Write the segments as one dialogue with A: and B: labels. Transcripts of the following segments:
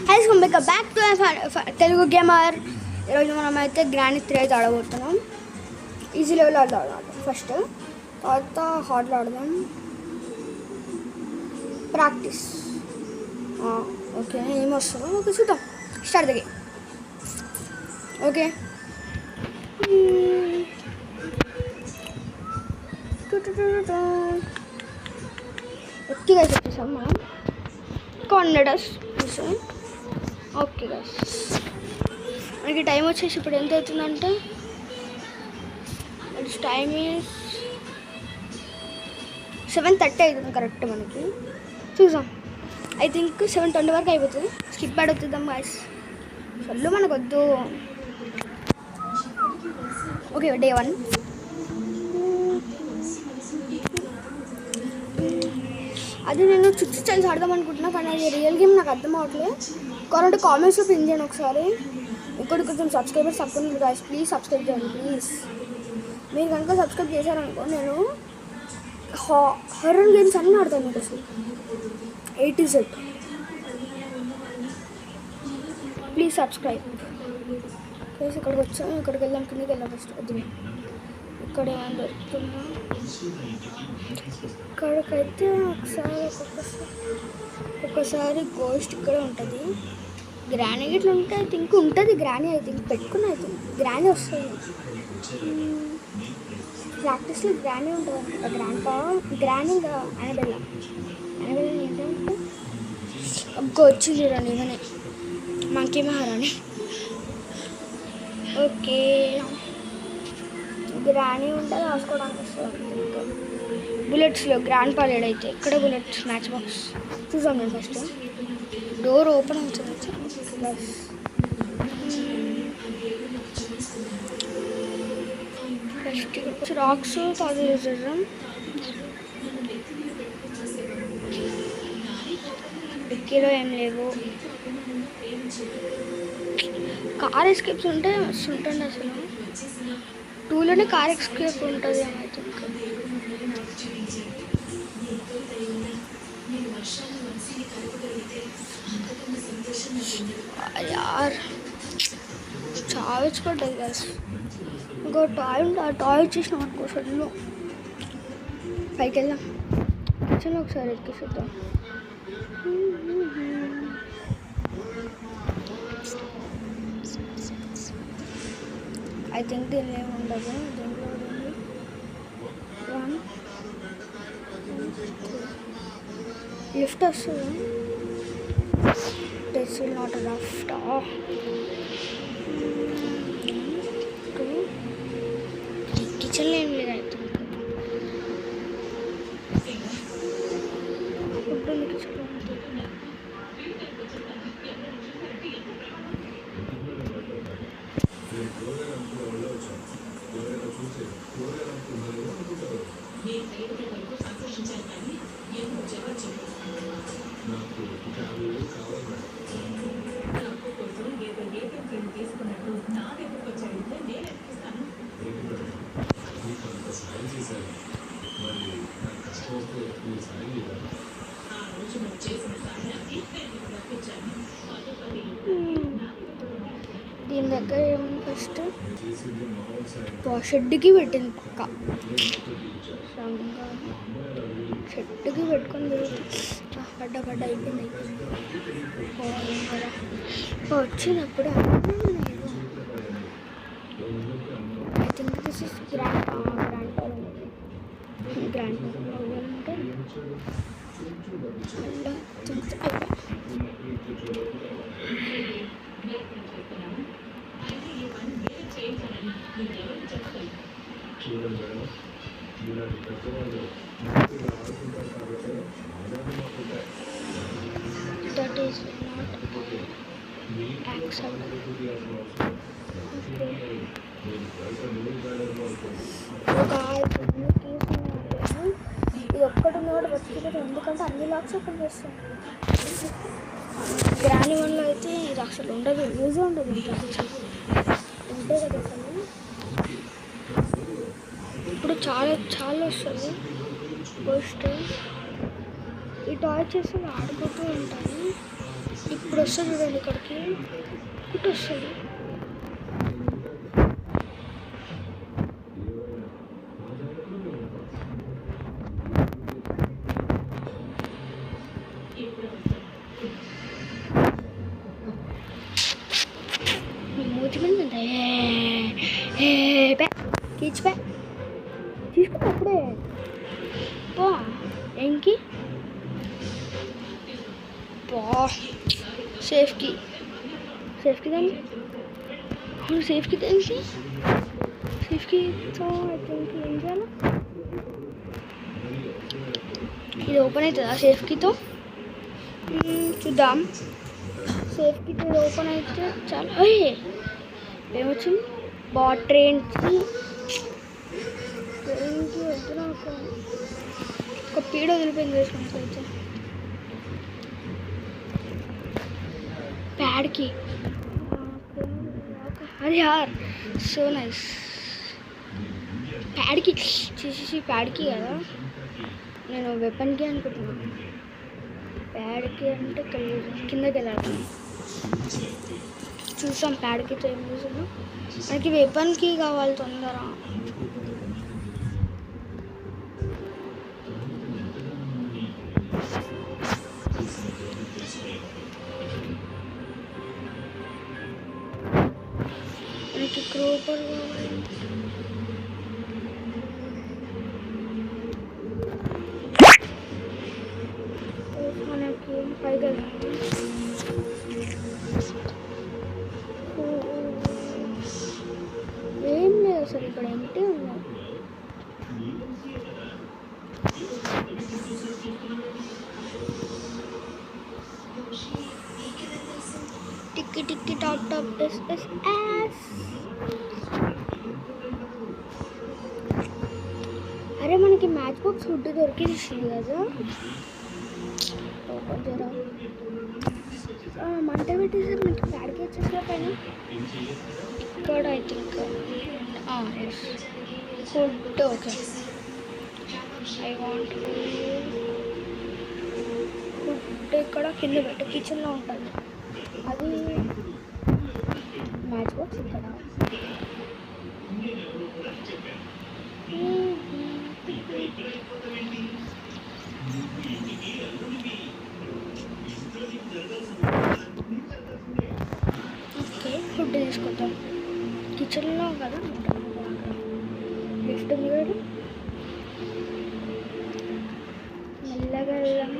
A: Guys, come back to Telugu Gamer. ఈరోజు మనం అయితే గ్రాండ్ 3 అయితే ఆడబోతున్నాం. ఈజీ లెవెల్ ఆడదాం ఫస్ట్, తర్వాత హార్డ్లో ఆడదాం. Practice okay. ఏం వస్తుందో ఓకే చూద్దాం. Start the game. ఓకే ఒట్టిగా చెప్పేసాం మనం. Confidence okay guys. మనకి టైం వచ్చేసి ఇప్పుడు ఎంత అవుతుందంటే టైం ఈజ్ 7:30 అవుతుంది కరెక్ట్. మనకి చూసాం ఐ థింక్ 7:20 వరకు అయిపోతుంది. స్కిప్ ఆడుతుందాం గైస్, చల్లు మనకు వద్దు. Okay day 1. అది నేను చుట్టూ చల్లి ఆడదాం అనుకుంటున్నా, కానీ అది రియల్ గేమ్ నాకు అర్థం అవ్వట్లేదు. కాబట్టి కామెంట్స్లో పిన్ చేయండి ఒకసారి. ఇంకోటి కొంచెం సబ్స్క్రైబర్స్ తక్కువ ఉంది గాయస్, ప్లీజ్ సబ్స్క్రైబ్ చేయండి ప్లీజ్. మీరు కనుక సబ్స్క్రైబ్ చేశారనుకో నేను హారర్ గేమ్స్ అన్నీ ఆడతాను మీకు అసలు A to Z. Please subscribe. Please ఇక్కడికి వచ్చాము, ఇక్కడికి వెళ్దాం, కిందకి వెళ్దాం ఫస్ట్. వద్దు ఇక్కడ ఏమైనా దొరుకుతున్నా ఇక్కడికైతే ఒక్కొక్కసారి గోస్ట్ ఇక్కడ ఉంటుంది. గ్రానీ ఇట్లా ఉంటే ఐ థింక్ ఉంటుంది. గ్రానీ ఐ థింక్ పెట్టుకుని ఐ థింక్ గ్రానీ వస్తుంది. ప్రాక్టీస్లో గ్రానీ ఉంటుంది అనుకుంటా. గ్రానీ అనబెల్ల ఏంటంటే వచ్చింది రండి ఇవన్నీ మంకీ మహారాణి. ఓకే గ్రానీ ఉంటుంది, రాసుకోవడానికి వస్తుంది. ఇంకా బుల్లెట్స్లో గ్రాండ్ పాలేడ్ అయితే ఇక్కడ బుల్లెట్స్ మ్యాచ్ బాక్స్ చూసాం. నేను ఫస్ట్ డోర్ ఓపెన్ అవుతుంది ఫస్ట్ రాక్స్ తాజా యూజ్ చేద్దాం. డిక్కీలో ఏం లేవు. కార్ ఎస్కేప్స్ ఉంటే మస్తు ఉంటుంది అసలు. 2లోనే కార్ ఎస్కేప్ ఉంటుంది అని అయితే. యార్ చావించుకుంటుంది కదా. ఇంకో టాయ్ ఉంది, ఆ టాయ్ వచ్చేసినాం అనుకో సడన్లో పైకి వెళ్దాం. కిచెన్లో ఒకసారి ఎక్కిస్తాం. ఐ థింక్ దీనిలో ఏమి ఉండదు. దీంట్లో 1 లిఫ్ట్ వస్తుంది. This will not lift. 2 కిచెన్లో ఏం లేదు. ఐ థింక్ ఫుడ్ ఉంది కిచెన్లో. దీని దగ్గర ఏముంది ఫస్ట్ షెడ్కి పెట్టింది. పక్క షెడ్కి పెట్టుకొని పడ్డ అయిపోయింది. వచ్చినప్పుడు I think this is grand అంటే that is not acceptable. ఇది ఒక్కటి కూడా వచ్చింది, ఎందుకంటే అన్ని లాక్స్ ఓపెన్ చేస్తాం. గ్రానీ 1లో అయితే ఇది అసలు ఉండదు, యూజ్ ఉండదు. ఉంటే కదా అసలు ఇప్పుడు చాలా వస్తుంది. ఫస్ట్ ఈ టాయ్ చేసి ఆడుకుంటూ ఉంటాను. ఇప్పుడు వస్తుంది చూడండి, ఇక్కడికి ఇటు వస్తుంది. మూతి మీద తీసిపే తీసుకుంటా అప్పుడే పో ఏంకి పో సేఫ్కి దాన్ని సేఫ్కి తెలిసి సేఫ్కితో అయితే ఏం చేయాలి? ఇది ఓపెన్ అవుతుందా సేఫ్కితో? చూద్దాం. సేఫ్కితో ఇది ఓపెన్ అయితే చాలా ఏమొచ్చింది? ట్రైన్కి వెళ్తున్నా ఒక పీడ వదిలిపోయింది వేసుకుంటా అయితే ప్యాడ్కి. అరే యార్ సో నైస్. ప్యాడ్కి చేసేసి ప్యాడ్కి కదా, నేను వెపన్కి అనుకుంటున్నాను. ప్యాడ్కి అంటే కిందకి వెళ్ళాలి. చూసాం ప్యాడ్కి ఏం చేసాను. మనకి వెపన్కి కావాలి తొందర. మనకి క్రోపర్ కావాలి. మనకి పైగా ఏం లేదు అసలు, ఇక్కడ ఎంటీ ఉన్నాయి. టిక్కి టిక్కి టాప్ టాప్ ఎస్ ఎస్ ఎస్. అరే మనకి మ్యాచ్ బాక్స్ ఫుడ్ దొరికింది కదా, జరా మంట పెట్టేసారు. మనకి ప్యాడ్కి వచ్చేసా పైన ఇక్కడ I think yes food. Okay, I want food. ఇక్కడ కింద పెట్టు, కిచెన్లో ఉంటుంది అది. మ్యాచ్ బాక్స్ ఇక్కడ. ఓకే, ఫుడ్ తీసుకుంటాం. కిచెన్లో కదా లిఫ్ట్ ఉంది కదా, మెల్లగా వెళ్దాం.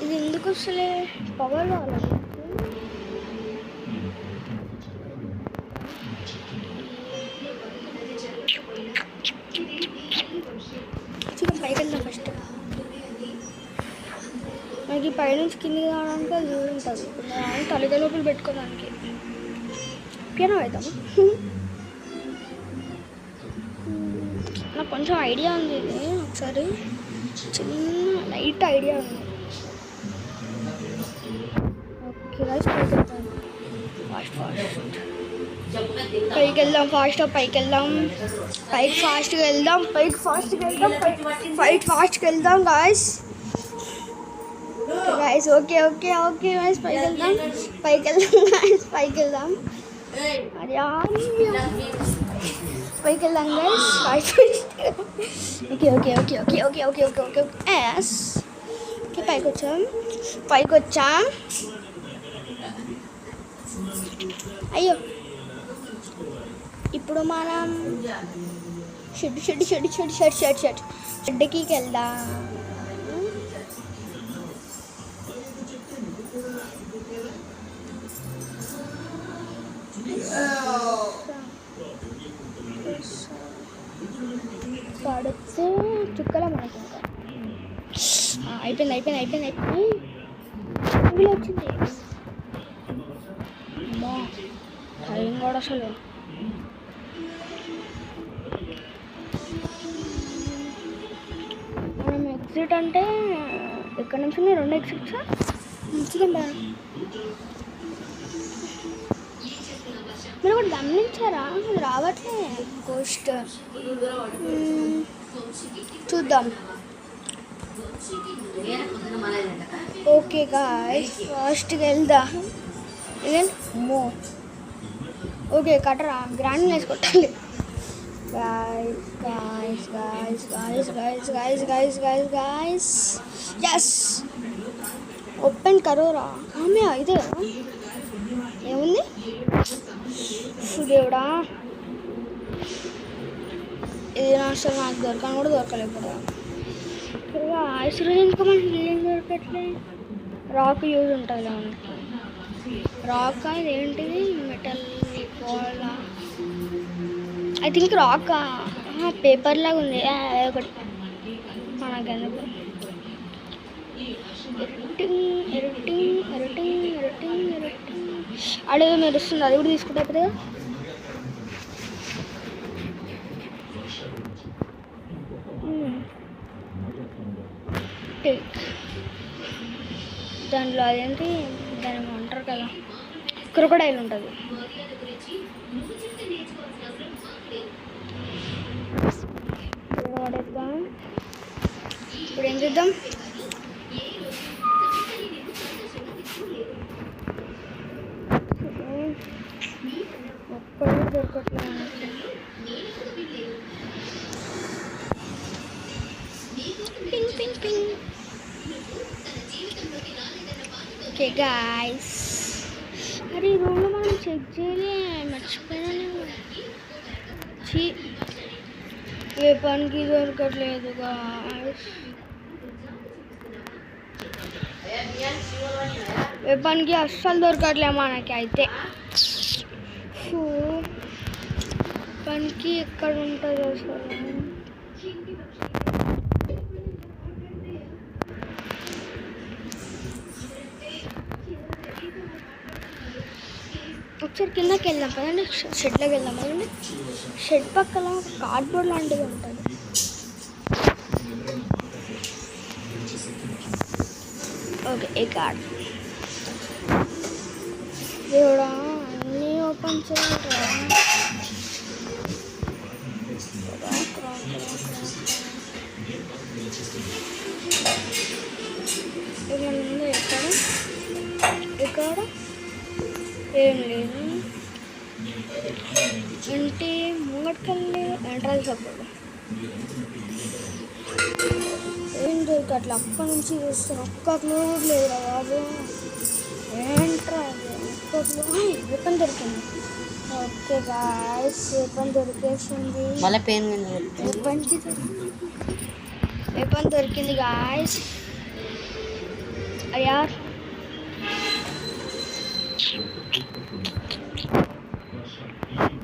A: ఇది ఎందుకు వస్తలే? పవర్ కావాలి. పైకి వెళ్దాం ఫస్ట్. మనకి పైనుంచి కిందికి రావడానికి అది దూరం ఉంటుంది. తల్లిద లోపల పెట్టుకోవడానికి పియానో అవుతాము. నాకు కొంచెం ఐడియా ఉంది, ఇది ఒకసారి చిన్న లైట్ ఐడియా ఉంది. ఓకే రైస్ పైకి వెళ్దాం ఫాస్ట్గా, పైకి వెళ్దాం, పైకి ఫాస్ట్గా వెళ్దాం, పైకి ఫాస్ట్గా వెళ్దాం, పైకి ఫాస్ట్గా వెళ్దాం guys. Guys okay okay okay guys, పైకి వెళ్దాం, పైకి వెళ్దాం గాయస్, పైకి వెళ్దాం. అరే పైకి వెళ్దాం guys. Okay okay okay okay okay okay okay okay yes. Okay పైకి వచ్చాం, పైకి వచ్చాం. అయ్యో, ఇప్పుడు మనం షెడ్కి వెళ్దాం. పడితే చుక్కల మనకి అయిపోయింది అయిపోయింది అయిపోయింది అయిపోయింది. వచ్చింది టైం కూడా అసలు. మనం ఎగ్జిట్ అంటే ఎక్కడి నుంచి ఉన్నాయి? 2 ఎగ్జిట్స్. మంచిగా మీరు ఒకటి గమనించారా, అది రావట్లే పోస్ట్. చూద్దాం. ఓకే గాయ్స్, ఫాస్ట్గా వెళ్దా. మో ఓకే కట్టరా, గ్రాండ్ వేసి కొట్టాలి. गाइस यस ఓపెన్ కరోరా. ఆమె ఇదే ఏముంది దేవుడా, ఇది అసలు నాకు దొరకని కూడా దొరకలేదు. ఐశ్వర్య ఇంకా మనకి ఏం దొరకట్లే. రాక్ యూజ్ ఉంటుంది మనకి. రాక్ ఇది ఏంటిది, metal ball, I think rock paper లాగా ఉంది ఒకటి మనకు. అడేదో మెరుస్తుంది, అది కూడా తీసుకుంటా కదా. దాంట్లో అదేంటి, దాని అంటారు కదా, క్రొకడైల్ ఉంటుంది. వాడేద్దాం. ఇప్పుడు ఏం చేద్దాం, ఒక్కడే దొరకట్లేదు. Ping ping ping. Okay guys, అరే ఈ రూమ్లో మనం చెక్ చేయలే, మర్చిపోయాను. వెపన్కి దొరకట్లేదు గాయ్స్, వెపన్కి అస్సలు దొరకట్లే మనకి. అయితే వెపన్కి ఎక్కడ ఉంటుంది అసలు? ఒకసారి కిందకి వెళ్దాం కదండి, షెడ్లోకి వెళ్దాం కదండి. షెడ్ పక్కన ఒక కార్డ్బోర్డ్ లాంటిది ఉంటుంది. ఓకే ఈ కార్డ్ దేవుడా, అన్నీ ఓపెన్ చేయాలి. ఏమన్నా ఎక్కడ ఎక్కడ ఏం లేదు అంటే ముంగటికెళ్ళి ఎంట్రన్స్ అప్పుడు ఏం దొరకట్లా. అప్పటి నుంచి చూస్తాను, ఒక్క క్లూ లేదు బాబు. ఏంట్రా ఒక్క క్లూ. వెపన్ దొరికింది. ఓకే గాయ్స్, వెపన్ దొరికేసింది. వెపన్ దొరికింది గాయ్స్. అయ్యా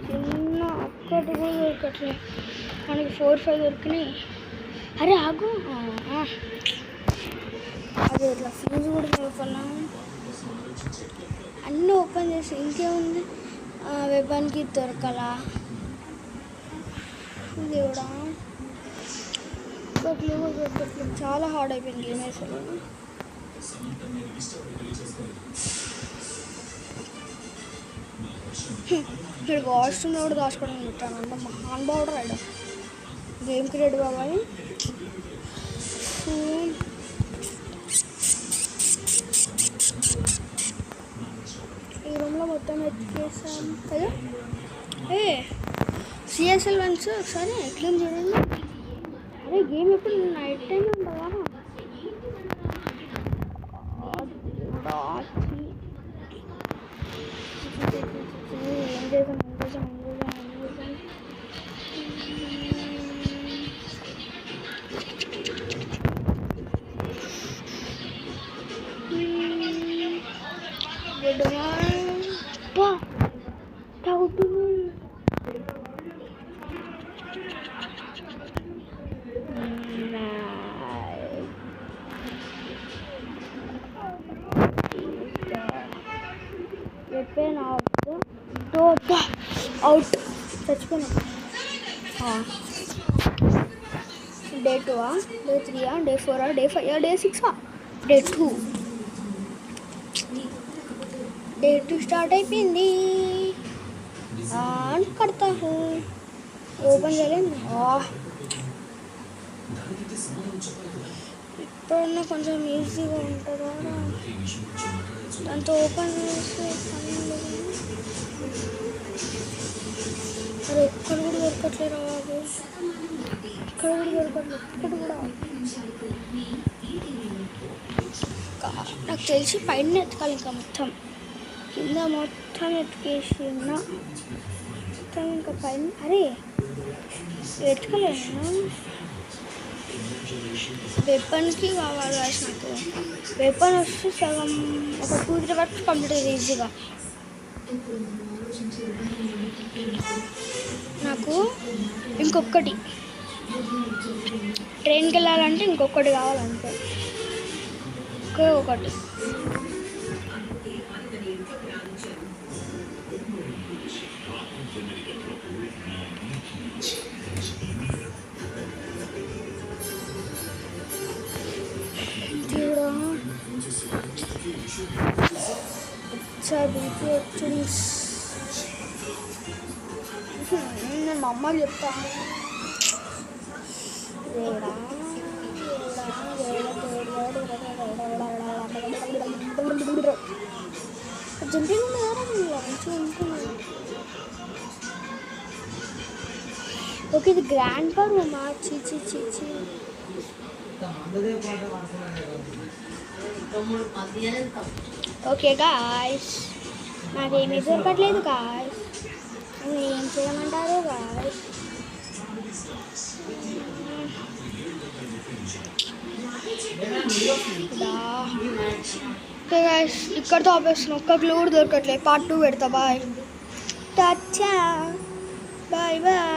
A: చిన్న ఒక్కటి కూడా దొరకట్లేదు మనకి. 4-5 దొరికినాయి. అరే ఆగు, అదే ఇట్లా ఫ్యూజ్ కూడా దొరకన్నా. అన్నీ ఓపెన్ చేసి ఇంకేముంది, వెపన్కి దొరకలా. దేవుడా, ఒక్కట్లు కూడా దొరకట్లేదు. చాలా హార్డ్ అయిపోయింది గేమ్ అసలు. ఇక్కడ వాష్రూమ్లో కూడా దాచుకోవడం పెట్టాను. అంత మహానుభావుడు రాడు గేమ్ క్రియేట్ బాబాయ్. ఈ రూమ్లో మొత్తం ఎత్తికేసాం కదా. సిఎస్ఎల్ వన్స్ ఒకసారి క్లీన్ చేయండి. అరే గేమ్ ఎప్పుడు నైట్ టైం ఉంటుందా? అవుట్ చచ్చిపోయినా. Day 2, day 3, day 4, day 5, day 6, day 2. Date start అయిపోయింది. ఆన్ కడతా హూ. ఓపెన్ చేయలేదు. ఇప్పుడన్నా కొంచెం ఈజీగా ఉంటుందా దాంతో ఓపెన్ చేస్తే అరే ఎక్కడ కూడా దొరకట్లేరా బాబు, ఇక్కడ కూడా దొరకట్లేదు, ఇక్కడ కూడా. నాకు తెలిసి పైన ఎత్తుకాలి, ఇంకా మొత్తం కింద మొత్తం ఎత్తుకేసిన మొత్తం ఇంకా పైన. అరే ఎత్తుకలేనా, వెపన్కి కావాలి కాదు నాకు. వెపన్ వస్తే సగం ఒక 2-3 వర్క్స్ కంప్లీట్ అయ్యేది ఈజీగా. నాకు ఇంకొకటి ట్రైన్కి వెళ్ళాలంటే ఇంకొకటి కావాలంటే ఒకే ఒకటి. బీపీ వచ్చింది. నేను మా అమ్మకి చెప్తాను. జంపింగ్ మంచిగా ఉంటుంది. ఓకే ఇది గ్రాండ్ పర్ రూమా? చీచి చీచి. ఓకే గాయ్స్, నాకేమీ దొరకట్లేదు గాయ్స్, ఏం చేయమంటారు గాయ్స్? ఓకే గాయ్స్, ఇక్కడితో ఆపేస్తున్నాం. ఒక్క క్లూ కూడా దొరకట్లేదు. పార్ట్ 2 పెడతా. బాయ్, టచ్చా, బాయ్ బాయ్.